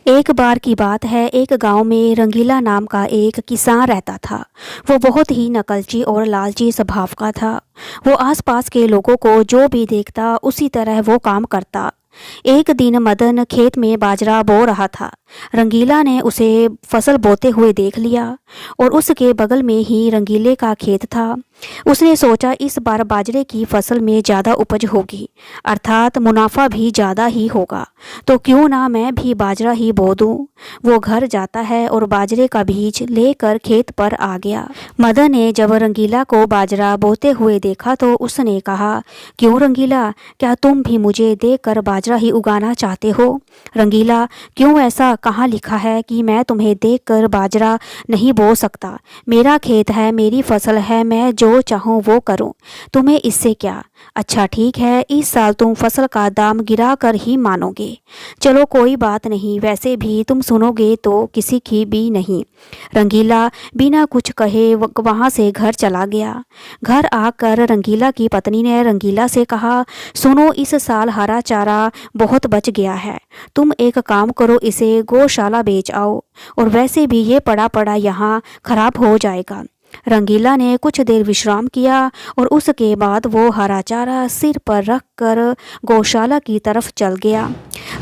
एक बार की बात है, एक गांव में रंगीला नाम का एक किसान रहता था। वो बहुत ही नकलची और लालची स्वभाव का था। वो आसपास के लोगों को जो भी देखता उसी तरह वो काम करता। एक दिन मदन खेत में बाजरा बो रहा था। रंगीला ने उसे फसल बोते हुए देख लिया और उसके बगल में ही रंगीले का खेत था। उसने सोचा इस बार बाजरे की फसल में ज़्यादा उपज होगी, अर्थात मुनाफा भी ज़्यादा ही होगा, तो क्यों ना मैं भी बाजरा ही बो दूं। वो घर जाता है और बाजरे का बीज लेकर खेत पर आ गया। मदन ने जब रंगीला को बाजरा बोते हुए देखा तो उसने कहा, क्यों रंगीला, क्या तुम भी मुझे देखकर बाजरा ही उगाना चाहते हो? रंगीला, क्यों, ऐसा कहाँ लिखा है कि मैं तुम्हें देखकर बाजरा नहीं बो सकता? मेरा खेत है, मेरी फसल है, मैं जो चाहूँ वो करूँ, तुम्हें इससे क्या? अच्छा ठीक है, इस साल तुम फसल का दाम गिरा कर ही मानोगे। चलो कोई बात नहीं, वैसे भी तुम सुनोगे तो किसी की भी नहीं। रंगीला बिना कुछ कहे वहाँ से घर चला गया। घर आकर रंगीला की पत्नी ने रंगीला से कहा, सुनो, इस साल हरा चारा बहुत बच गया है, तुम एक काम करो, इसे गौशाला बेच आओ, और वैसे भी ये पड़ा पड़ा यहाँ खराब हो जाएगा। रंगीला ने कुछ देर विश्राम किया और उसके बाद वो हरा चारा सिर पर रख कर गौशाला की तरफ चल गया।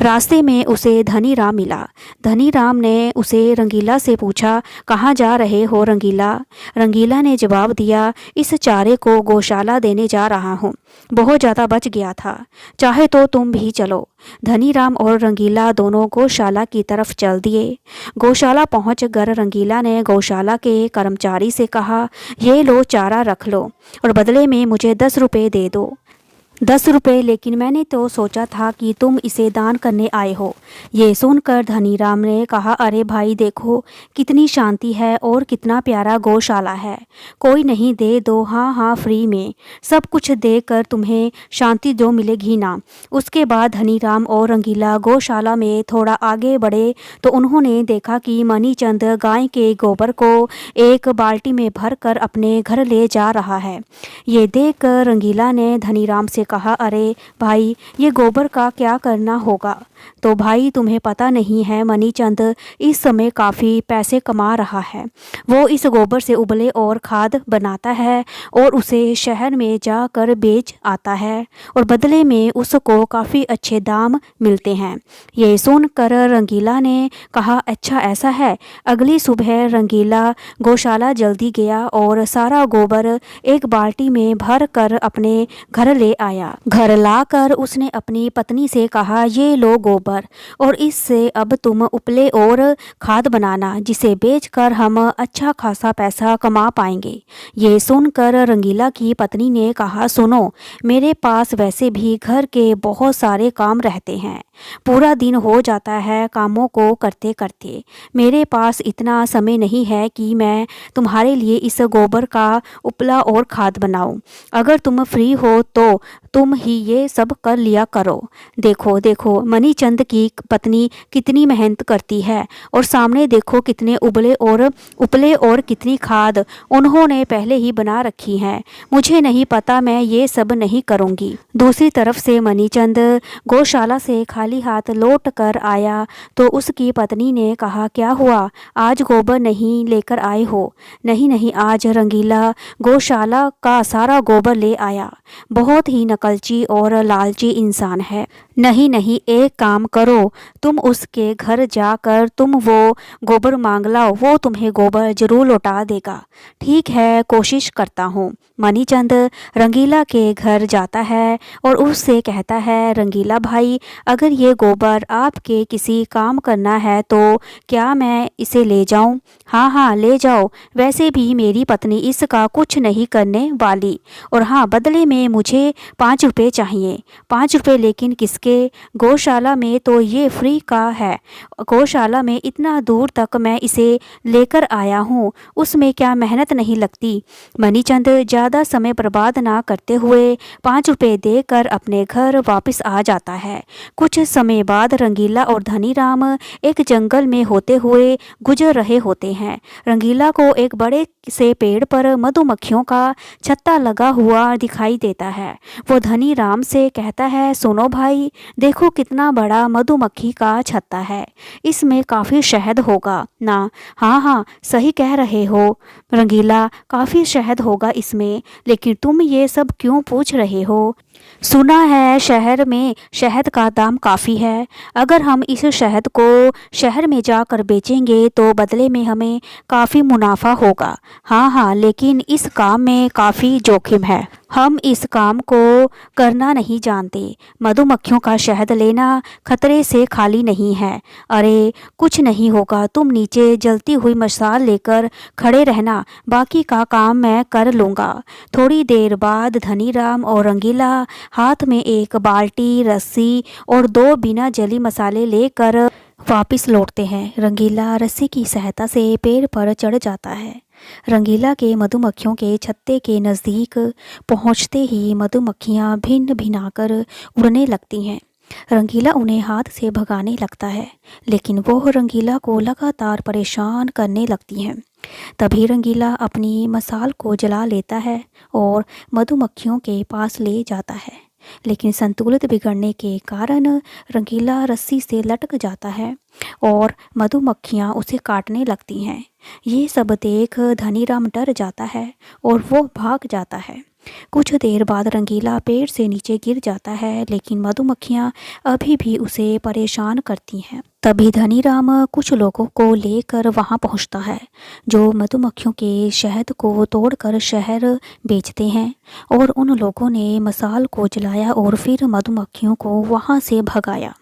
रास्ते में उसे धनीराम मिला। धनीराम ने उसे रंगीला से पूछा, कहाँ जा रहे हो रंगीला? रंगीला ने जवाब दिया, इस चारे को गौशाला देने जा रहा हूँ, बहुत ज़्यादा बच गया था, चाहे तो तुम भी चलो। धनीराम और रंगीला दोनों गौशाला की तरफ चल दिए। गौशाला पहुँच कर रंगीला ने गौशाला के कर्मचारी से कहा, ये लो चारा रख लो और बदले में मुझे 10 रुपये दे दो। 10 रुपये? लेकिन मैंने तो सोचा था कि तुम इसे दान करने आए हो। ये सुनकर धनीराम ने कहा, अरे भाई देखो कितनी शांति है और कितना प्यारा गौशाला है, कोई नहीं, दे दो, हाँ हाँ फ्री में, सब कुछ देकर तुम्हें शांति जो मिलेगी ना। उसके बाद धनीराम और रंगीला गौशाला में थोड़ा आगे बढ़े तो उन्होंने देखा कि मनीचंद गाय के गोबर को एक बाल्टी में भर कर अपने घर ले जा रहा है। ये देख कर रंगीला ने धनीराम से कहा, अरे भाई, ये गोबर का क्या करना होगा? तो भाई तुम्हें पता नहीं है, मनीचंद इस समय काफ़ी पैसे कमा रहा है। वो इस गोबर से उबले और खाद बनाता है और उसे शहर में जाकर बेच आता है और बदले में उसको काफ़ी अच्छे दाम मिलते हैं। ये सुनकर रंगीला ने कहा, अच्छा ऐसा है। अगली सुबह रंगीला गौशाला जल्दी गया और सारा गोबर एक बाल्टी में भर कर अपने घर ले आया। घर लाकर उसने अपनी पत्नी से कहा, ये लो गोबर, और इससे अब तुम उपले और खाद बनाना, जिसे बेचकर हम अच्छा खासा पैसा कमा पाएंगे। ये सुनकर रंगीला की पत्नी ने कहा, सुनो, मेरे पास वैसे भी घर के बहुत सारे काम रहते हैं, पूरा दिन हो जाता है कामों को करते करते, मेरे पास इतना समय नहीं है कि मैं तुम्हारे लिए इस गोबर का उपला और खाद बनाऊं। अगर तुम फ्री हो तो तुम ही ये सब कर लिया करो। देखो देखो मनीचंद की पत्नी कितनी मेहनत करती है, और सामने देखो कितने उपले और कितनी खाद उन्होंने पहले ही बना रखी है। मुझे नहीं पता, मैं ये सब नहीं करूँगी। दूसरी तरफ से मनीचंद गौशाला से खाली हाथ लौट कर आया तो उसकी पत्नी ने कहा, क्या हुआ, आज गोबर नहीं लेकर आए हो? नहीं नहीं, आज रंगीला गौशाला का सारा गोबर ले आया, बहुत ही नकलची और लालची इंसान है। नहीं नहीं, एक काम करो, तुम उसके घर जाकर तुम वो गोबर मांग लाओ, वो तुम्हें गोबर जरूर लौटा देगा। ठीक है, कोशिश करता हूँ। मनीचंद रंगीला के घर जाता है और उससे कहता है, रंगीला भाई, अगर ये गोबर आपके किसी काम करना है तो क्या मैं इसे ले जाऊं? हाँ हाँ ले जाओ, वैसे भी मेरी पत्नी इसका कुछ नहीं करने वाली, और हाँ बदले में मुझे 5 रुपये चाहिए। 5 रुपये? लेकिन किसके? गौशाला में तो ये फ्री का है, गौशाला में इतना दूर तक मैं इसे लेकर आया हूँ, उसमें क्या मेहनत नहीं लगती? मनीचंद ज़्यादा समय बर्बाद ना करते हुए 5 रुपये देकर अपने घर वापस आ जाता है। कुछ समय बाद रंगीला और धनीराम एक जंगल में होते हुए गुजर रहे होते हैं। रंगीला को एक बड़े से पेड़ पर मधुमक्खियों का छत्ता लगा हुआ दिखाई देता है। वो धनीराम से कहता है, सुनो भाई, देखो कितना बड़ा मधुमक्खी का छत्ता है, इसमें काफ़ी शहद होगा ना। हाँ हाँ, सही कह रहे हो रंगीला, काफ़ी शहद होगा इसमें, लेकिन तुम ये सब क्यों पूछ रहे हो? सुना है शहर में शहद का दाम काफ़ी है। अगर हम इस शहद को शहर में जाकर बेचेंगे तो बदले में हमें काफ़ी मुनाफा होगा। हाँ हाँ, लेकिन इस काम में काफ़ी जोखिम है। हम इस काम को करना नहीं जानते। मधुमक्खियों का शहद लेना खतरे से खाली नहीं है। अरे कुछ नहीं होगा, तुम नीचे जलती हुई मशाल लेकर खड़े रहना, बाकी का काम मैं कर लूँगा। थोड़ी देर बाद धनीराम और रंगीला हाथ में एक बाल्टी, रस्सी और 2 बिना जली मसाले लेकर वापस लौटते हैं। रंगीला रस्सी की सहायता से पेड़ पर चढ़ जाता है। रंगीला के मधुमक्खियों के छत्ते के नज़दीक पहुंचते ही मधुमक्खियां भिन्न भिनाकर उड़ने लगती हैं। रंगीला उन्हें हाथ से भगाने लगता है, लेकिन वो रंगीला को लगातार परेशान करने लगती हैं। तभी रंगीला अपनी मसाल को जला लेता है और मधुमक्खियों के पास ले जाता है, लेकिन संतुलित बिगड़ने के कारण रंगीला रस्सी से लटक जाता है और मधुमक्खियां उसे काटने लगती हैं। ये सब देख धनीराम डर जाता है और वो भाग जाता है। कुछ देर बाद रंगीला पेड़ से नीचे गिर जाता है, लेकिन मधुमक्खियां अभी भी उसे परेशान करती हैं। तभी धनीराम कुछ लोगों को लेकर वहां पहुंचता है, जो मधुमक्खियों के शहद को तोड़कर शहर बेचते हैं। और उन लोगों ने मसाल को जलाया और फिर मधुमक्खियों को वहां से भगाया।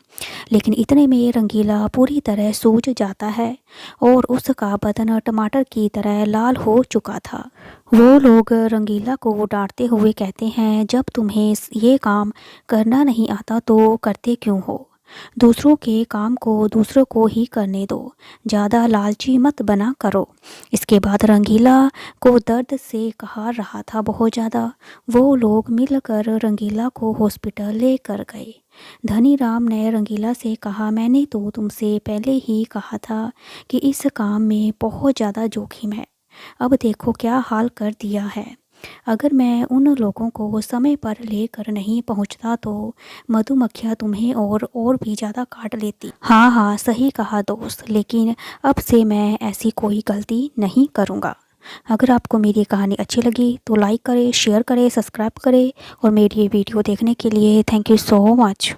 लेकिन इतने में रंगीला पूरी तरह सूज जाता है और उसका बदन टमाटर की तरह लाल हो चुका था। वो लोग रंगीला को डांटते हुए कहते हैं, जब तुम्हें ये काम करना नहीं आता तो करते क्यों हो? दूसरों के काम को दूसरों को ही करने दो, ज़्यादा लालची मत बना करो। इसके बाद रंगीला को दर्द से कहा रहा था बहुत ज़्यादा। वो लोग मिलकर रंगीला को हॉस्पिटल लेकर गए। धनीराम ने रंगीला से कहा, मैंने तो तुमसे पहले ही कहा था कि इस काम में बहुत ज़्यादा जोखिम है। अब देखो क्या हाल कर दिया है। अगर मैं उन लोगों को समय पर लेकर नहीं पहुंचता तो मधुमक्खियां तुम्हें और भी ज़्यादा काट लेती। हाँ हाँ, सही कहा दोस्त, लेकिन अब से मैं ऐसी कोई गलती नहीं करूँगा। अगर आपको मेरी कहानी अच्छी लगी तो लाइक करें, शेयर करें, सब्सक्राइब करें और मेरी ये वीडियो देखने के लिए थैंक यू सो मच।